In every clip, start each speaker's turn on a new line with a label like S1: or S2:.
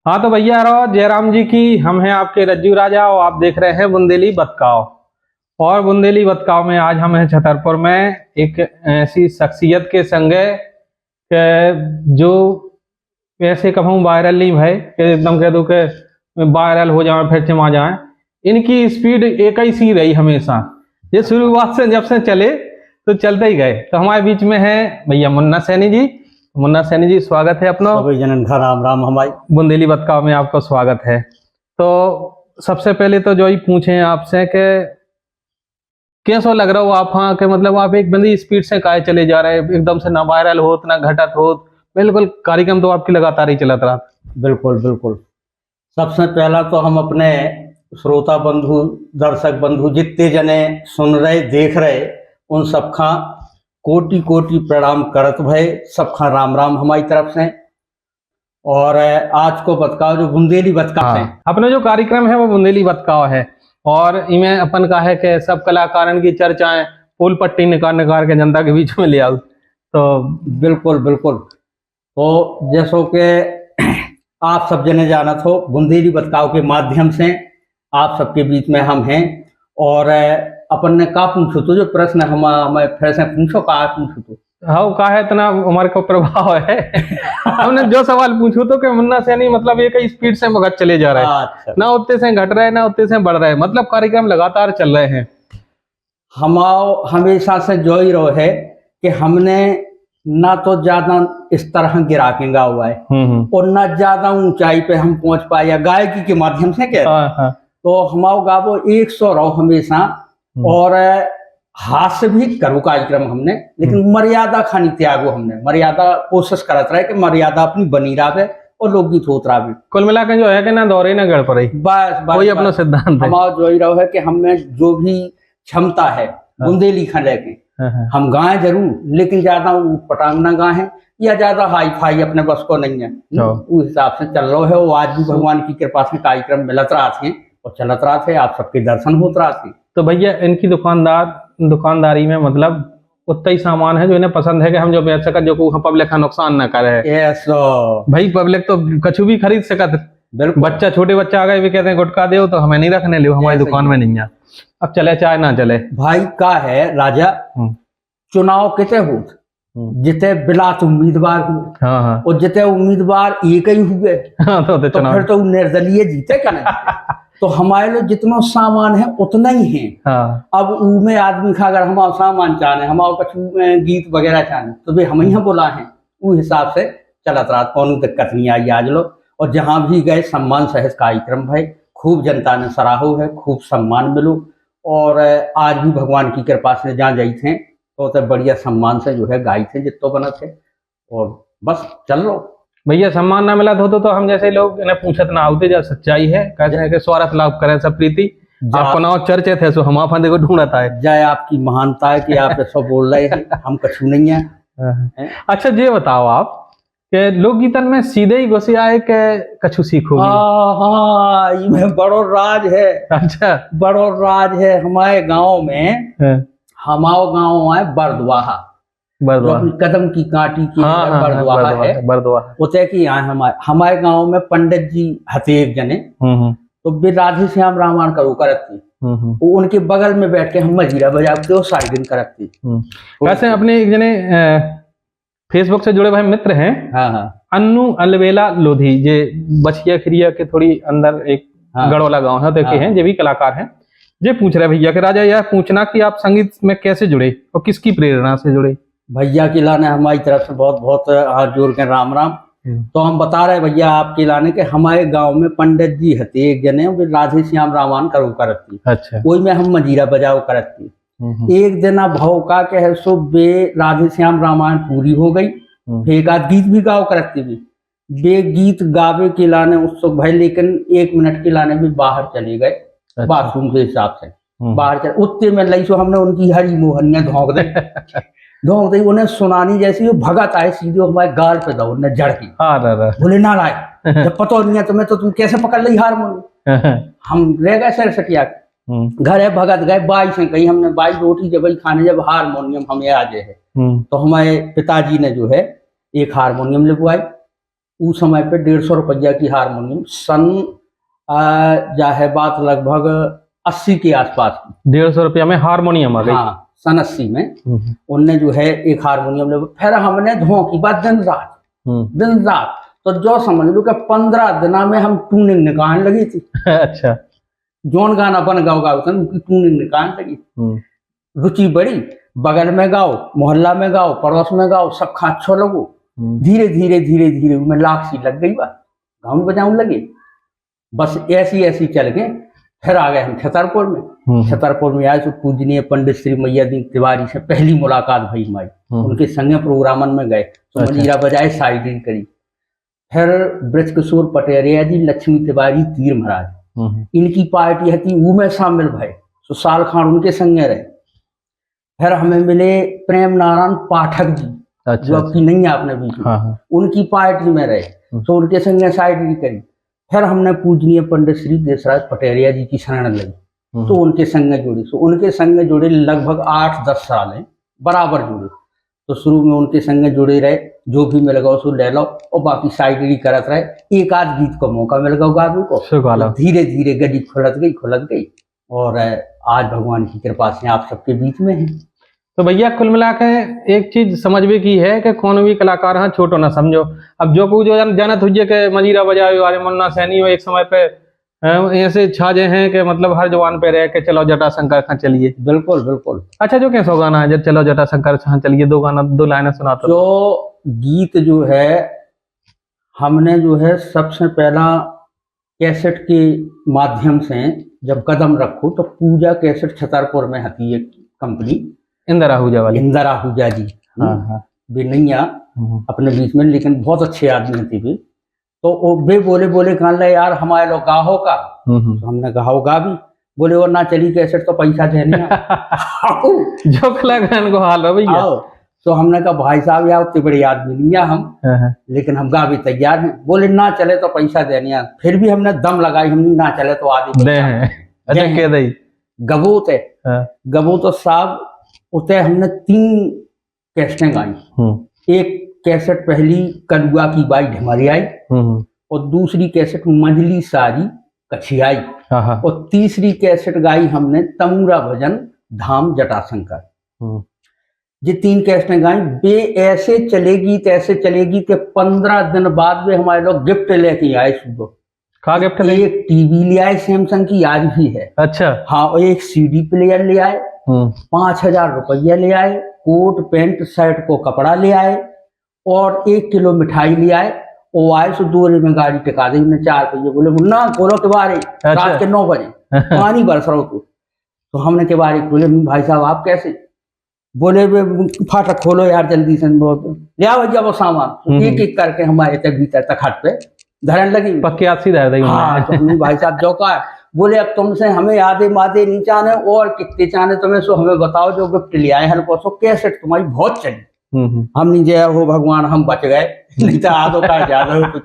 S1: हाँ तो भैया रो जयराम जी की हम हैं आपके रज्जू राजा और आप देख रहे हैं बुंदेली बतकाव। और बुंदेली बतकाव में आज हम हैं छतरपुर में एक ऐसी शख्सियत के संगे जो ऐसे कहूँ वायरल नहीं भाई कि एकदम कह दूँ कि वायरल हो जाए फिर चमा जाए। इनकी स्पीड एक ही सी रही हमेशा। ये शुरुआत से जब से चले तो चलते ही गए। तो हमारे बीच में है भैया मुन्ना सैनी जी। मुन्ना सैनी जी स्वागत है अपना
S2: सभी जनन का राम राम। हमारी
S1: बुंदेली बतकाव में आपका स्वागत है। तो सबसे पहले तो जो ही पूछे आपसे कि कैसा लग रहा हो आप, हाँ कि मतलब आप एक बंदी स्पीड से काहे चले जा रहे हैं, एकदम से ना वायरल होत ना घटत होत, बिल्कुल कार्यक्रम तो आपकी लगातार ही चलत रहा।
S2: बिल्कुल बिल्कुल। सबसे पहला तो हम अपने श्रोता बंधु दर्शक बंधु जितने जने सुन रहे देख रहे उन सबका कोटि कोटि प्रणाम करत भय, सबका राम राम हमारी तरफ से। और आज को बतकाव जो बुंदेली बतकाव है,
S1: अपना जो कार्यक्रम है वो बुंदेली बतकाव है और इनमें अपन का है कि सब कलाकारन की चर्चाएं फूल पट्टी निकाल निकाल के जनता के बीच में ले आओ। तो
S2: बिल्कुल बिल्कुल। तो जैसो कि आप सब जने जानत हो बुंदेली बतकाव के माध्यम से आप सबके बीच में हम हैं। और अपन ने का पूछो तो जो प्रश्न हमें फिर से पूछो का पूछो तो
S1: हाँ का है इतना उम्र का प्रभाव है। हमने जो सवाल पूछो तो कि मुन्ना सैनी मतलब एक ही स्पीड से मगज चले जा रहे हैं।
S2: अच्छा।
S1: ना उतने से घट रहे ना उतने से बढ़ रहे, मतलब कार्यक्रम लगातार चल रहे हैं।
S2: हमेशा से जो ही रहो है कि हमने ना तो ज्यादा इस तरह गिरा के गा हुआ है और ना ज्यादा ऊंचाई पे हम पहुंच पाए या गायकी के माध्यम से कह रहे। तो हमारा गावो 100 रहो हमेशा। और हास्य भी करो कार्यक्रम हमने, लेकिन मर्यादा खानी त्यागो हमने। मर्यादा कोशिश करत रहे कि मर्यादा अपनी बनी रहे और लोकगीत होत रहे।
S1: कुल मिलाकर जो है कि ना दौरे ना गड़ पड़े,
S2: बस
S1: वही अपना सिद्धांत है।
S2: हमारा जो ही रहो है कि हमें जो भी क्षमता है बुंदेली खा लेके हम गाएं जरूर, लेकिन ज्यादा पटांग ना गाएं या ज्यादा हाई फाई अपने बस को नहीं है। उस हिसाब से चल रहा है। वो आज भी भगवान की कृपा से कार्यक्रम मिलत रहा थे और चलत रहा थे, आप सबके दर्शन होत रहा थे।
S1: तो भैया इनकी दुकानदारी में मतलब उतना ही सामान है जो इन्हें पसंद है कि हम जो बेच सका जो को पब्लिक का नुकसान न करे। भाई पब्लिक तो कछु भी खरीद सकत। बच्चा छोटे बच्चा आ गए भी कहते हैं गुटखा दो तो हमें नहीं रखने लियो, हमारी दुकान में नहीं है। अब चले चाहे ना चले
S2: भाई का है राजा चुनाव कितने हो जिते बिलात उम्मीदवार हुए।
S1: हाँ।
S2: और जिते उम्मीदवार एक ही हुए
S1: तो
S2: फिर तो निर्दलीय जीते का नहीं। तो हमारे लिए जितना सामान है उतना ही है।
S1: हाँ।
S2: अब उनमें आदमी का अगर हमारा सामान चाहे हमारा कुछ गीत वगैरह चाहे तो भी हम ही बोला है उस हिसाब से चलत रात कौन दिक्कत नहीं आई आज लो। और जहां भी गए सम्मान सहित कार्यक्रम भाई खूब जनता ने सराहो है, खूब सम्मान मिलो। और आज भी भगवान की कृपा से जहाँ गई थे तो बढ़िया सम्मान से जो है गाई थे जितो बना थे। और बस चल लो
S1: भैया सम्मान ना मिला तो हम जैसे लोग इन्हें पूछत ना होते जा सच्चाई है कहते हैं कि स्वार्थ लाभ करें सब प्रीति आपको ना चर्चित है सो हम आप देखो ढूंढता है।
S2: जय आपकी महानता है कि आप ऐसा बोल रहे हैं, हम कछु नहीं है।
S1: अच्छा ये बताओ आप कि लोकगीतन में सीधे ही घुसे आए के कछु सीखो।
S2: हाँ ये बड़ो राज है।
S1: अच्छा
S2: बड़ो राज है हमारे गांव में। हमारा गांव है बरदवाहा, कदम की कांटी की बरदवाहा है। उते की यहाँ हमारे गांव में पंडित जी हते एक जने तो वे राधे श्याम रामायण करो करती। वो उनके बगल में बैठ के हम मजीरा बजाते और सारी दिन करती।
S1: वैसे अपने एक जने फेसबुक से जुड़े भाई मित्र हैं।
S2: हाँ।
S1: अन्नू अलवेला लोधी जे बछिया खिरिया के थोड़ी अंदर एक गढ़वाला गांव है देखे हैं, ये भी कलाकार हैं। ये पूछ रहे भैया कि राजा यह पूछना कि आप संगीत में कैसे जुड़े और किसकी प्रेरणा से जुड़े।
S2: भैया के लाने हमारी तरफ से बहुत बहुत हाथ जोड़ के राम राम। तो हम बता रहे भैया आपके लाने के हमारे गांव में पंडित जी हते एक जने राधे श्याम रामायण करो करती।
S1: अच्छा
S2: वही में हम मजीरा बजाओ करती। एक दिन भाव का कह सो बे राधे श्याम रामायण पूरी हो गई, एक आध गीत भी गाओ करती भी। बे गीत गावे के लाने उत्सुक भाई, लेकिन 1 मिनट के लाने भी बाहर चले गए। अच्छा। बाथरूम के हिसाब से बाहर चले उतने में लई सो हमने उनकी हरी मोहनिया धोंक दी उन्हें सुनानी जैसी वो भगत आए सीधे हमारे गाल पे दो उन्हें जड़ की। बोले ना लाए जब पता नहीं है तुम्हें तो तुम कैसे पकड़ ली हारमोनियम। हम रह गए सर सटिया घर है भगत गए बाई से कही हमने बाई रोटी जब खाने जब हारमोनियम हमें आ जाए है। तो हमारे पिताजी ने जो है एक हारमोनियम लिखवाई उस समय पे 150 रुपया की हारमोनियम सन जा है बात लगभग 80 के आसपास की।
S1: 150 रुपया में हारमोनियम आ गई।
S2: हाँ, सन 80 में उनने जो है एक हारमोनियम ले, फिर हमने धो की बात दिन रात तो जो समझ लो कि 15 दिना में हम ट्यूनिंग निकालने लगी थी।
S1: अच्छा।
S2: जोन गाना बन गाओ उनकी ट्यूनिंग निकालने लगी, रुचि बढ़ी, बगल में गाओ, मोहल्ला में गाओ, पड़ोस में गाओ, सब खा अच्छो लगो। धीरे धीरे में लाख सी लग गई बात, गाँव बजाऊं लगे। बस ऐसी चल गए। फिर आ गए हम छतरपुर में। छतरपुर में आए तो पूजनीय पंडित श्री मैया दीन तिवारी से पहली मुलाकात भई हमारी। उनके संगे प्रोग्रामन में गए तो मंजीरा बजाए, साइडिंग करी। फिर ब्रजकिशोर पटेरिया जी, लक्ष्मी तिवारी, तीर महाराज, इनकी पार्टी हती, वो में शामिल भय। तो साल खान उनके संगे रहे। फिर हमें मिले प्रेम नारायण पाठक जी, जो आपकी नहीं है आपने बीच में, उनकी पार्टी में रहे तो उनके संगे साइडिंग करी। फिर हमने पूजनीय पंडित श्री देशराज पटेरिया जी की शरण ली तो उनके संगे जुड़ी। तो उनके संगे जुड़े लगभग 8-10 साल है बराबर जुड़े। तो शुरू में उनके संगे जुड़े रहे, जो भी मिल गया उसको ले लो और बाकी साइड करत रहे। एक आध गीत को मौका मिल गया गाने को, तो धीरे धीरे गड्डी खुलत गई और आज भगवान की कृपा से आप सबके बीच में है।
S1: तो भैया कुल मिला के एक चीज समझ में की है कि कौन भी कलाकार है छोटो ना समझो। अब जो कुछ जानत हुई के मजीरा बजाए वाले मुन्ना सैनी हो, एक समय पे ऐसे छाजे हैं कि मतलब हर जवान पे रह के चलो जटाशंकर खां चलिए।
S2: बिल्कुल बिल्कुल।
S1: अच्छा, जो कैसो गाना है जब चलो जटाशंकर खां चलिए, दो लाइनें सुना तो।
S2: जो गीत जो है हमने जो है सबसे पहला कैसेट के माध्यम से जब कदम रखो तो पूजा कैसेट छतरपुर में हती एक कंपनी, इंदिरा आहूजा जी। बेनैया अपने बीच में, लेकिन बहुत अच्छे आदमी थे भी। तो वे बोले कहने लगे यार हमारे लोग गाहो का। तो हमने कहा गा भी। बोले और ना चली कैसेट तो पैसा देने
S1: जो कलाकार को हाल हो भैया।
S2: तो हमने कहा भाई साहब यार उतने बड़े आदमी नहीं है हम, लेकिन हम गा भी तैयार हैं। बोले ना चले तो पैसा देने। फिर भी हमने दम लगाई, हमने ना चले तो आदमी गबो तो साहब उसे हमने 3 कैसेटें गाई। एक कैसेट पहली कलुआ की बाई ढमरियाई और दूसरी कैसेट मंजली सारी कछियाई और तीसरी कैसेट गाई हमने तमूरा भजन धाम जटाशंकर। ये 3 कैसेटें गाई। वे ऐसे चलेगी तैसे चलेगी कि 15 दिन बाद वे हमारे लोग गिफ्ट लेके आए। सुबह
S1: का गिफ्ट?
S2: एक टीवी ले आए सैमसंग की, आज भी है।
S1: अच्छा।
S2: हाँ, और एक सीडी प्लेयर ले आए, 5000 रुपया ले आए, कोट पैंट शर्ट को कपड़ा ले आए और 1 किलो मिठाई ले आए। वो आए सो दूर में गाड़ी टिका दी, 4 पहिए। बोले ना खोलो के बारे। रात के 9 बजे पानी बरस रहा तो हमने के बारे बोले भाई साहब आप कैसे? बोले फाटक खोलो यार जल्दी से, ले आओ भैया वो सामान। एक एक करके हमारे तक भीतर तक हट पे धरन लगी।
S1: पक्के आपसी धर देंगे।
S2: हाँ, तो हमने भाई साहब जो कहा बोले अब तुमसे हमें आधे माधे नहीं चाहने और कितने चाहने तुम्हें सो हमें बताओ। जो गिफ्ट ले आए हल्को सो कैसेट तुम्हारी बहुत चली। हम नहीं जय हो भगवान हम बच गए, नहीं तो आधो का ज्यादा हो कुछ।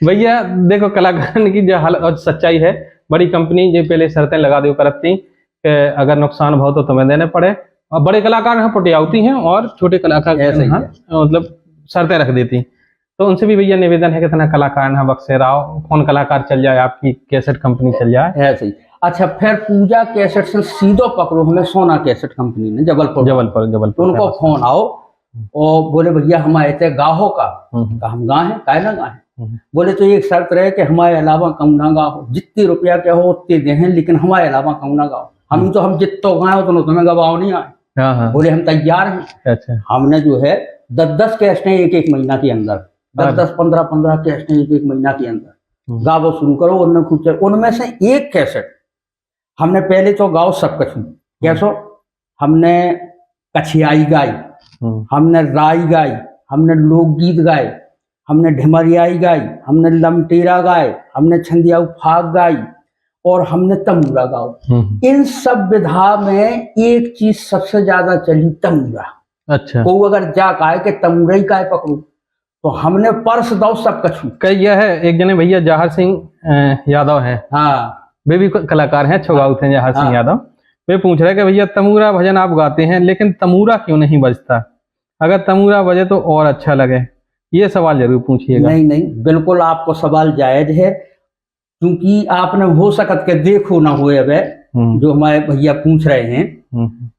S1: भैया देखो कलाकार की जो हाल सच्चाई है, बड़ी कंपनी जो पहले शर्तें लगा दो करती कि अगर नुकसान भाव तो तुम्हें देने पड़े। और बड़े कलाकार यहाँ पटियाती हैं और छोटे कलाकार यहाँ मतलब शर्तें रख देती। तो उनसे भी भैया निवेदन है कि इतना कलाकार ना बक्से रहो, कौन कलाकार चल जाए आपकी कैसेट कंपनी चल जाए
S2: ऐसे ही। अच्छा, फिर पूजा कैसेट से सीधो पकड़ो हमें सोना कैसेट कंपनी ने जबलपुर। उनको फोन आओ और बोले भैया हमारे थे गाहो का। हम गा है काय ना गा है। बोले तो एक शर्त रहे कि हमारे अलावा कम ना गाओ, जितने रुपया के हो उतने दे हैं, लेकिन हमारे अलावा कम ना गाओ। हम जितना गाए उतना तुम्हें गवाओ नहीं आए। बोले हम तैयार हैं। अच्छा। हमने जो है 10-10 कैसेटें एक महीना के अंदर, 10-10, 15-15 कैसेटें एक महीना के अंदर गाओ शुरू करो। उनमें खूब चल। उनमें से एक कैसेट हमने पहले तो गाओ सब कछु कैसो, हमने कछियाई गाई, हमने राई गाई, हमने लोकगीत गाए, हमने ढिमरियाई गाई, हमने लमटेरा गाए, हमने छंदिया फाग गाई और हमने तमूरा गाओ। इन सब विधा में एक चीज सबसे ज्यादा चली तमूरा। अच्छा। को अगर जा काहे के तमूरा ही काहे पकड़ू तो हमने पर्स दो सब कछु।
S1: कई यह है एक जने भैया जहर सिंह यादव है। हाँ, वे भी कलाकार हैं, छुगाऊ थे जहर सिंह यादव। वे पूछ रहे कि भैया तमूरा भजन आप गाते हैं लेकिन तमूरा क्यों नहीं बजता? अगर तमूरा बजे तो और अच्छा लगे। ये सवाल जरूर पूछिएगा।
S2: नहीं नहीं, बिल्कुल आपको सवाल जायज है, क्योंकि आपने हो सकत के देखो ना हुए अब जो हमारे भैया पूछ रहे हैं,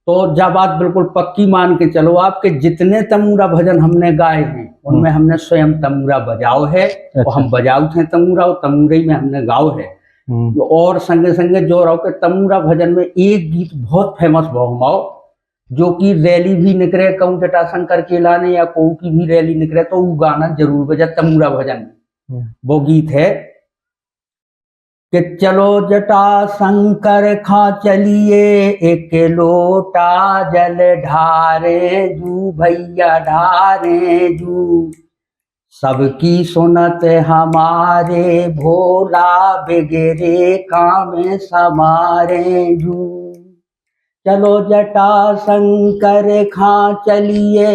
S2: तो जब बात बिल्कुल पक्की मान के चलो, आपके जितने तमूरा भजन हमने गाए हैं उनमें हमने स्वयं तमूरा बजाओ है।
S1: अच्छा।
S2: और हम बजाऊ थे तमूरा, और तमूरे में हमने गाओ है। और संगे संगे जो रहो के तमूरा भजन में एक गीत बहुत फेमस बहुमाओ, जो कि रैली भी निकले कहूँ जटाशंकर के लाने या कोई की भी रैली निकले तो वो गाना जरूर बजा तमूरा भजन में। वो गीत है कि चलो जटाशंकर खा चलिए, एक लोटा जल ढारे जू भैया ढारे जू, सबकी सुनत हमारे भोला बिगड़े काम समारे जू। चलो जटाशंकर खा चलिए,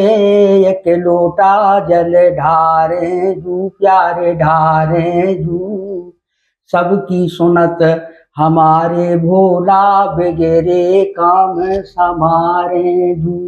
S2: एक लोटा जल ढारे जू प्यारे ढारे जू, सबकी सुनत हमारे भोला बिगड़े काम समारे जू।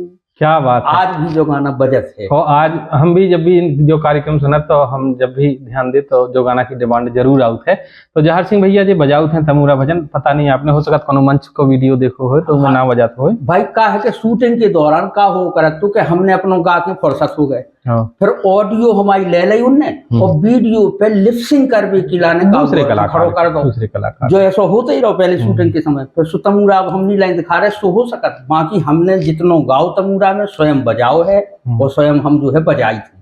S1: क्या बात है।
S2: आज भी जो गाना बजत है,
S1: और आज हम भी जब भी जो कार्यक्रम सुना तो हम जब भी ध्यान दे तो जो गाना की डिमांड जरूर आउत है। तो जहर सिंह भैया जी बजाउत हैं तमूरा भजन, पता नहीं आपने हो सकता कोनो मंच को वीडियो देखो हो तो वो ना बजाते हो
S2: भाई का है कि शूटिंग के दौरान का हो करत तो कि हमने अपनों गा के फुर्सत हो गए, फिर ऑडियो हमारी ले ली उनने और वीडियो पे लिपसिंग करवे की लाने का
S1: दूसरे कलाकार
S2: कर दो,
S1: दूसरे कलाकार
S2: जो ऐसा होता ही रहो पहले शूटिंग के समय। फिर तमूरा अब हम नहीं लाइन दिखा रहे सो हो सकत, बाकी हमने जितनों गाओ तमूरा में स्वयं बजाओ है और स्वयं हम जो है बजाई थे।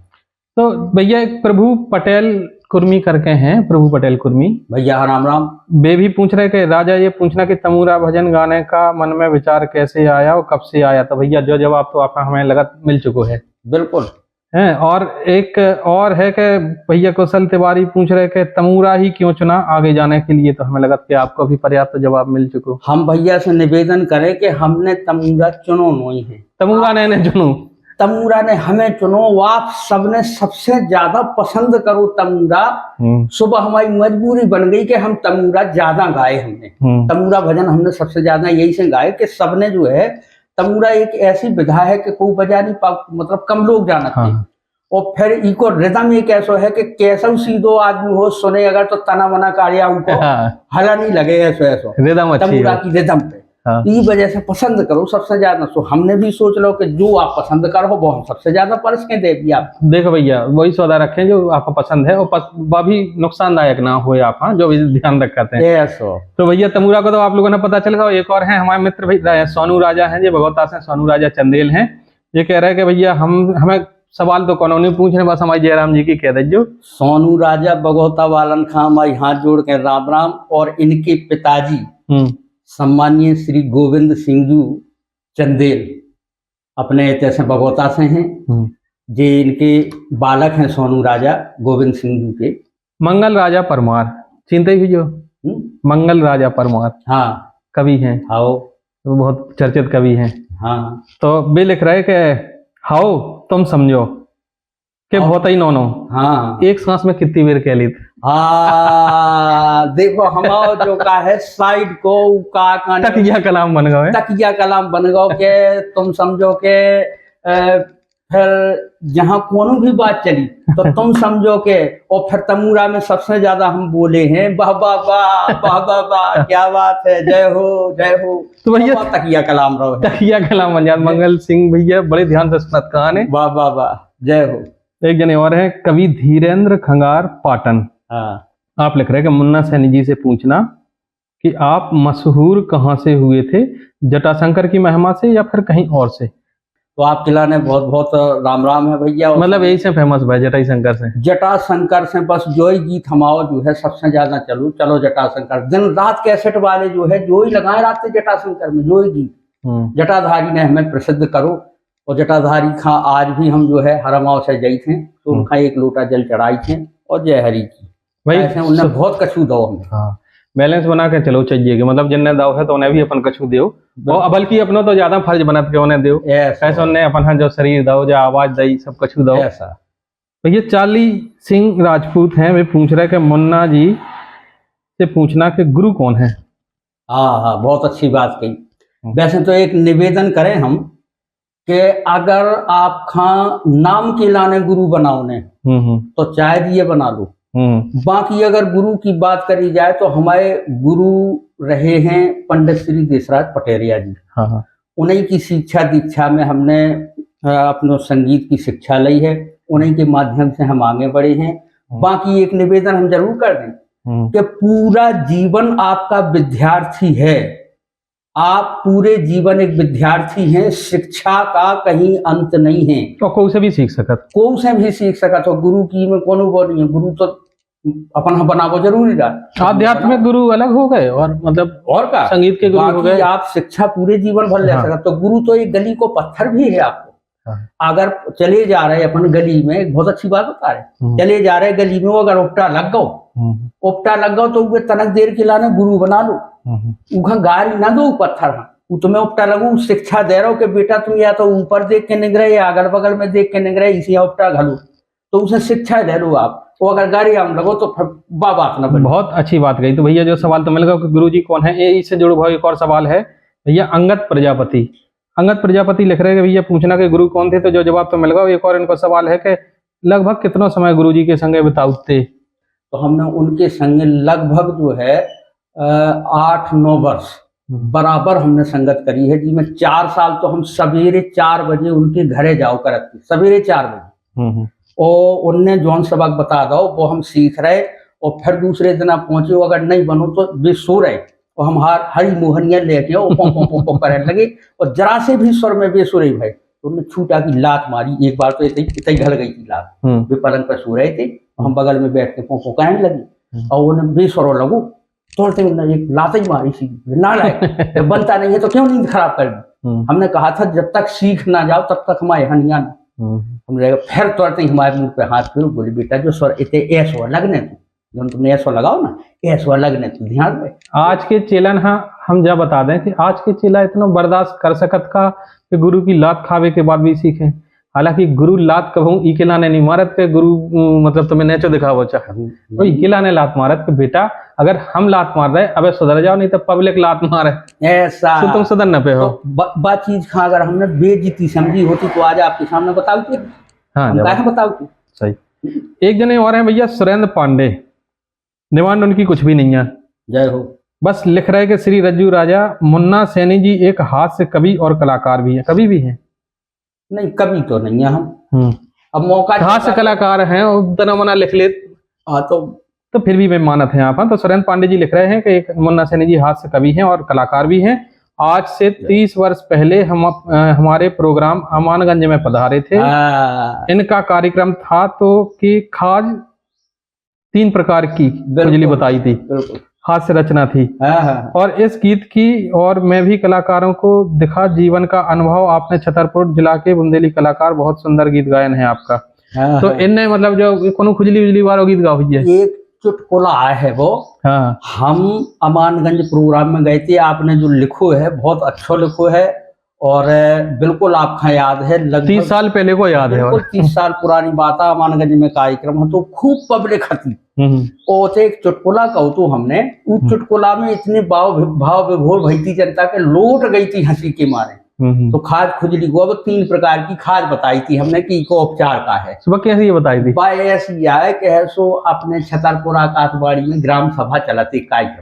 S1: तो भैया एक प्रभु पटेल कुर्मी करके हैं, प्रभु पटेल कुर्मी
S2: भैया राम राम।
S1: वे भी पूछ रहे कि राजा ये पूछना कि तमूरा भजन गाने का मन में विचार कैसे आया और कब से आया। तो भैया जो जवाब तो आपका हमें लगा मिल चुका है।
S2: बिल्कुल
S1: है। और एक और है कि भैया कौशल तिवारी पूछ रहे कि तमूरा ही क्यों चुना आगे जाने के लिए। तो हमें लगा कि आपको भी पर्याप्त जवाब मिल चुका।
S2: हम भैया से निवेदन करें कि हमने तमूरा चुनो नहीं है,
S1: तमूरा ने चुनो,
S2: तमूरा ने हमें चुनो। वो आप सबने सबसे ज्यादा पसंद करो तमूरा। सुबह हमारी मजबूरी बन गई कि हम तमूरा ज्यादा गाए। हमने तमूरा भजन हमने सबसे ज्यादा यही से गाए कि सबने जो है, तमूरा एक ऐसी विधा है कि कोई बजा नहीं पा, मतलब कम लोग जानते हैं। और फिर इको रिदम एक ऐसा है कि कैसा सीधो आदमी हो सुने अगर तो तना मना कार्या उनको हला नहीं लगे। ऐसा ऐसा
S1: रिदम
S2: तमूरा की रिदम पे इस वजह से पसंद करो सबसे ज्यादा। तो हमने भी सोच लो कि जो आप पसंद करो वो हम सबसे ज्यादा परस के दे दिया।
S1: देखो भैया वही सौदा रखें जो आपको पसंद है और वह भी नुकसानदायक ना हो आप, हाँ जो भी ध्यान रखते हैं। तो भैया तमूरा को तो आप लोगों ने पता चल गया। एक और है हमारे मित्र भैया सोनू राजा हैं, जो भगवता से सोनू राजा चंदेल हैं। ये कह रहे हैं कि भैया हमें सवाल तो कौन नहीं पूछ रहे, बस हमारे जयराम जी की कह दीजिए।
S2: सोनू राजा बगौता वालन खां हमारी हाथ जोड़ के राम राम। और इनके पिताजी सम्मानीय श्री गोविंद सिंह जी चंदेल अपने जैसे बगौता से हैं, जे इनके बालक हैं सोनू राजा गोविंद सिंह जी के।
S1: मंगल राजा परमार चिंता ही जो मंगल राजा परमार, हाँ कवि हैं, हाओ तो बहुत चर्चित कवि हैं। हाँ तो वे लिख रहे कि हाओ तुम समझो कि बहुत ही नोनो, हाँ एक सांस में कितनी बेर कह ली थी।
S2: हाँ देखो हमारा जो का है साइड को का
S1: तकिया कलाम बन गए,
S2: तकिया कलाम बन गो के तुम समझो के फिर जहाँ कोनो भी बात चली तो तुम समझो के। और फिर तमूरा में सबसे ज्यादा हम बोले हैं वाह वाह वाह वाह वाह वाह, क्या बात है, जय हो जय हो।
S1: तो भैया
S2: तकिया कलाम रहो,
S1: तकिया कलाम बन जाए। मंगल सिंह भैया बड़े ध्यान से सुनत कहानी,
S2: वाह वाह वाह जय हो।
S1: एक जने और है कवि धीरेन्द्र खंगार पाटन। आप लिख रहे हैं कि मुन्ना सैनी जी से पूछना कि आप मशहूर कहाँ से हुए थे, जटाशंकर की महिमा से या फिर कहीं और से।
S2: तो आप खिलाने बहुत बहुत राम राम है भैया।
S1: मतलब यही से फेमस भाई जटाशंकर से,
S2: जटाशंकर से बस जो ही गीत हमारा जो है सबसे ज्यादा चलो चलो जटाशंकर। दिन रात कैसेट वाले जो है जो ही लगाए रहते जटाशंकर में जो ही गीत। जटाधारी ने हमें प्रसिद्ध करो। और जटाधारी खां आज भी हम जो है हरमाओ से गई थे तो उनका एक लोटा जल चढ़ाई थे और जय हरि की भाई उन्हें बहुत कछू दो हमें। हाँ
S1: बैलेंस बना के चलो चाहिए कि मतलब जिन्हें दाव है तो उन्हें भी अपन कछू दो, और बल्कि अपनों तो ज्यादा फर्ज बनत के उन्हें दो ऐसा उन्हें अपन जो शरीर दो जो आवाज दई सब कछू दो ऐसा। तो ये चार्ली सिंह राजपूत हैं, वे पूछ रहे कि मुन्ना जी से पूछना कि गुरु कौन है।
S2: हाँ हाँ बहुत अच्छी बात कही। वैसे तो एक निवेदन करें हम कि अगर आप नाम के लाने गुरु बनाओ ने तो चाहे दिए बना लो। बाकी अगर गुरु की बात करी जाए तो हमारे गुरु रहे हैं पंडित श्री देशराज पटेरिया जी।
S1: हाँ।
S2: उन्हीं की शिक्षा दीक्षा में हमने अपने संगीत की शिक्षा ली है, उन्हीं के माध्यम से हम आगे बढ़े हैं। बाकी एक निवेदन हम जरूर कर दें कि पूरा जीवन आपका विद्यार्थी है, आप पूरे जीवन एक विद्यार्थी हैं, शिक्षा का कहीं अंत नहीं है।
S1: तो को से भी सीख सकत,
S2: को से भी सीख सकत हो। गुरु की में कोनो वो नहीं है, गुरु तो अपन बनावो जरूरी रहा।
S1: आध्यात्मिक गुरु अलग हो गए और मतलब
S2: और का
S1: संगीत के गुरु हो गए।
S2: आप शिक्षा पूरे जीवन भर ले सकते। तो गुरु तो एक गली को पत्थर भी है आपको। अगर चले जा रहे अपन गली में, बहुत अच्छी बात बता रहे, चले जा रहे गली में, वो अगर उपटा लग गो तो वे तनक देर के लाने गुरु बना लो। उखा गाड़ी ना दो पत्थर, तुम्हें उपटा लगू शिक्षा दे रहा हो कि बेटा तुम या तो ऊपर देख के निगरे या अगल बगल में देख के निगरे, इसी उपटा घालो, तो उसे शिक्षा दे लो आप। वो अगर गाड़ी आम लगो तो बात ना बने। बहुत
S1: अच्छी बात कही। तो भैया जो सवाल तो मिल गया गुरु जी कौन है, ये इससे जुड़े हुआ एक और सवाल है भैया। अंगद प्रजापति, अंगद प्रजापति लिख रहे हैं भैया पूछना कि गुरु कौन थे, तो जो जवाब तो मिल गया। एक और इनका सवाल है कि लगभग कितना समय गुरु जी के संगे बिताते।
S2: तो हमने उनके संगे लगभग जो है 8-9 वर्ष बराबर हमने संगत करी है जी। में 4 साल तो हम सवेरे 4 बजे उनके घरे जाओ करते, सवेरे 4 बजे। और उनने जौन सबक बता दो वो हम सीख रहे, और फिर दूसरे दिन आप पहुंचे, अगर नहीं बनो तो वे सो रहे, और हम हरी मोहनिया लेके पो करने लगे, और जरा से भी स्वर में वे सो रही भाई। तो उन्होंने छूटा की लात मारी। एक बार तो इतनी घल गई थी लात। वे पलंग पर सो रहे थे, हम बगल में बैठ के पो कहने लगे, और उन्हें बेसरो लगू तोड़ते एक लात ही मारी सी। ना लाए बनता नहीं है तो क्यों नींद खराब कर दी। हमने कहा था जब तक सीख ना जाओ तब तक हमारे हनिया ना। हमने फिर तुरंत ही हमारे मुंह पे हाथ फिर बोले, बेटा जो स्वर इतने ऐसो लगने तू, जब तुमने ऐसो लगाओ ना, ऐसो लगने तू ध्यान दे।
S1: आज के चेलन हम जब बता दें कि आज के चेला इतना बर्दाश्त कर सकत का कि गुरु की लात खावे के बाद भी सीखे। हालांकि गुरु लात कहूँ ई के लाने नहीं मारत के गुरु, मतलब तुम्हें नेचो दिखावो चाह तो ई के लाने लात मारत के बेटा अगर हम लात मार रहे अबे सुधर जाओ, नहीं तो पब्लिक लात मारे
S2: ऐसा
S1: तो तुम सुधर न पे हो।
S2: तो बात चीज खा अगर हमने बेइज्जती समझी होती तो आज आपके सामने बताओ कि हाँ बताओ कि
S1: सही। एक जने और हैं भैया सुरेंद्र पांडे, डिमांड उनकी कुछ भी नहीं है,
S2: जय हो।
S1: बस लिख रहे कि श्री रज्जू राजा मुन्ना सैनी जी एक हास्य कवि और कलाकार भी है। कवि भी है?
S2: नहीं कवि तो नहीं है हम। अब मौका
S1: हास्य कलाकार हैं, उतना मना लिख ले तो फिर भी मैं मानत है आप। तो सुरेंद्र पांडे जी लिख रहे हैं कि एक मुन्ना सैनी जी हास्य कवि हैं और कलाकार भी हैं। आज से 30 वर्ष पहले हम हमारे प्रोग्राम अमानगंज में पधारे थे। इनका कार्यक्रम था तो कि खाज 3 प्रकार की खुजली बताई थी, हास्य रचना थी। और इस गीत की और मैं भी कलाकारों को दिखा जीवन का अनुभव। आपने छतरपुर जिला के बुंदेली कलाकार, बहुत सुंदर गीत गायन है आपका। तो इनने मतलब जो कोनो खुजली उजली वालों गीत गाओ है,
S2: एक चुटकुला है वो।
S1: हाँ।
S2: हम अमानगंज प्रोग्राम में गए थे, आपने जो लिखो है बहुत अच्छा लिखो है, और बिल्कुल आपका याद है, लगभग
S1: 30 साल पहले को याद है,
S2: 30 साल पुरानी बात है। अमानगंज में कार्यक्रम हो तो खूब पब्लिक थी, और एक चुटकुला कहो तो हमने उस चुटकुला में इतने भाव विभोर भई थी, जनता के लौट गई थी हंसी के मारे। तो खाज खुजली को अब 3 प्रकार की खाज बताई थी हमने कि इको उपचार का है।
S1: सुबह कैसे ये बताई थी?
S2: ऐसी है कि सो अपने छतरपुर आकाशवाणी में ग्राम सभा चलाती कार्यक्रम।